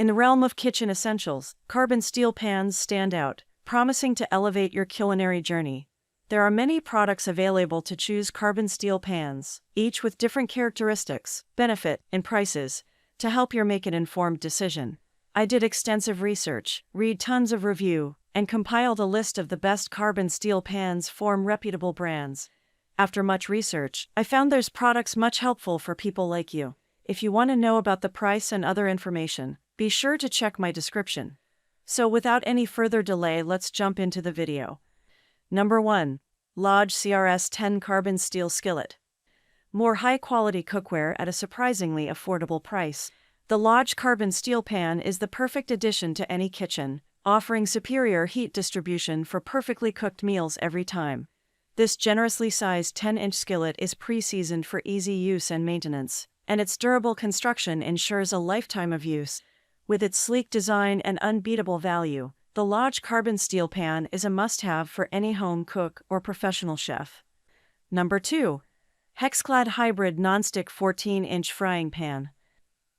In the realm of kitchen essentials, carbon steel pans stand out, promising to elevate your culinary journey. There are many products available to choose carbon steel pans, each with different characteristics, benefit, and prices, to help you make an informed decision. I did extensive research, read tons of review, and compiled a list of the best carbon steel pans from reputable brands. After much research, I found there's products much helpful for people like you. If you want to know about the price and other information, be sure to check my description. So without any further delay, let's jump into the video. Number 1. Lodge CRS-10 Carbon Steel Skillet. More high-quality cookware at a surprisingly affordable price. The Lodge Carbon Steel Pan is the perfect addition to any kitchen, offering superior heat distribution for perfectly cooked meals every time. This generously sized 10-inch skillet is pre-seasoned for easy use and maintenance, and its durable construction ensures a lifetime of use. With its sleek design and unbeatable value, the Lodge Carbon Steel Pan is a must-have for any home cook or professional chef. Number 2. Hexclad Hybrid Nonstick 14-inch Frying Pan.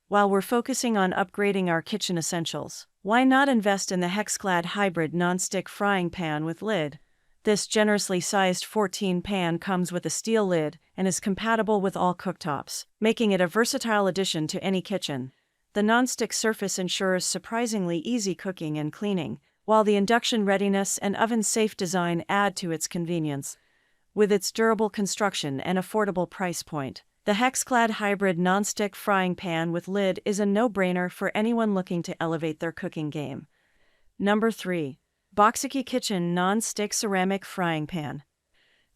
While we're focusing on upgrading our kitchen essentials, why not invest in the Hexclad Hybrid Nonstick Frying Pan with lid? This generously sized 14 pan comes with a steel lid and is compatible with all cooktops, making it a versatile addition to any kitchen. The nonstick surface ensures surprisingly easy cooking and cleaning, while the induction readiness and oven-safe design add to its convenience. With its durable construction and affordable price point, the Hexclad Hybrid Nonstick Frying Pan with lid is a no-brainer for anyone looking to elevate their cooking game. Number 3. Boxiki Kitchen Non-Stick Ceramic Frying Pan.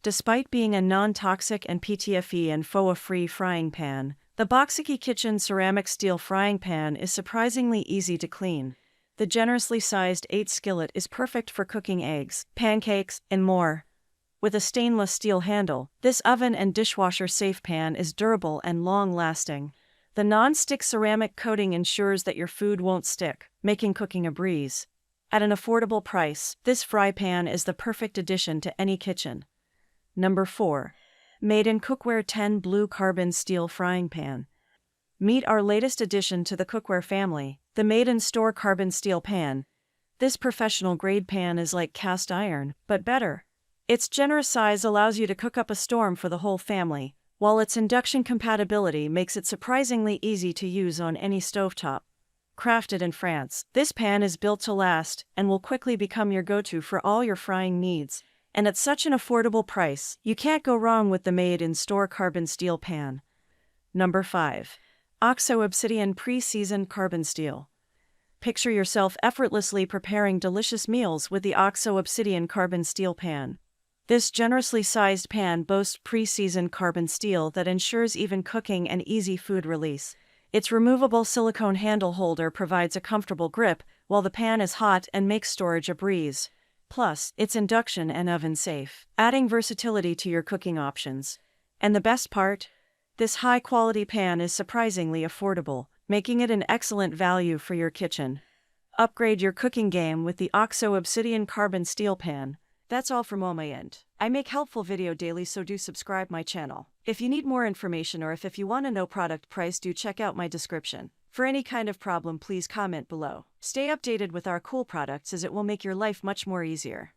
Despite being a non-toxic and PTFE and FOA-free frying pan, the Boxiki Kitchen Ceramic Steel Frying Pan is surprisingly easy to clean. The generously sized 8 skillet is perfect for cooking eggs, pancakes, and more. With a stainless steel handle, this oven and dishwasher-safe pan is durable and long-lasting. The non-stick ceramic coating ensures that your food won't stick, making cooking a breeze. At an affordable price, this fry pan is the perfect addition to any kitchen. Number 4. Made in Cookware 10 Blue Carbon Steel Frying Pan. Meet our latest addition to the cookware family, the Made in Store Carbon Steel Pan. This professional-grade pan is like cast iron, but better. Its generous size allows you to cook up a storm for the whole family, while its induction compatibility makes it surprisingly easy to use on any stovetop. Crafted in France, this pan is built to last and will quickly become your go-to for all your frying needs. And at such an affordable price, you can't go wrong with the made-in-store carbon steel pan. Number 5. OXO Obsidian Pre-Seasoned Carbon Steel. Picture yourself effortlessly preparing delicious meals with the OXO Obsidian Carbon Steel Pan. This generously sized pan boasts pre-seasoned carbon steel that ensures even cooking and easy food release. Its removable silicone handle holder provides a comfortable grip, while the pan is hot and makes storage a breeze. Plus, it's induction and oven safe, adding versatility to your cooking options. And the best part? This high-quality pan is surprisingly affordable, making it an excellent value for your kitchen. Upgrade your cooking game with the OXO Obsidian Carbon Steel Pan. That's all from my end. I make helpful video daily, so do subscribe my channel. If you need more information or if you want to know product price, do check out my description. For any kind of problem, please comment below. Stay updated with our cool products as it will make your life much more easier.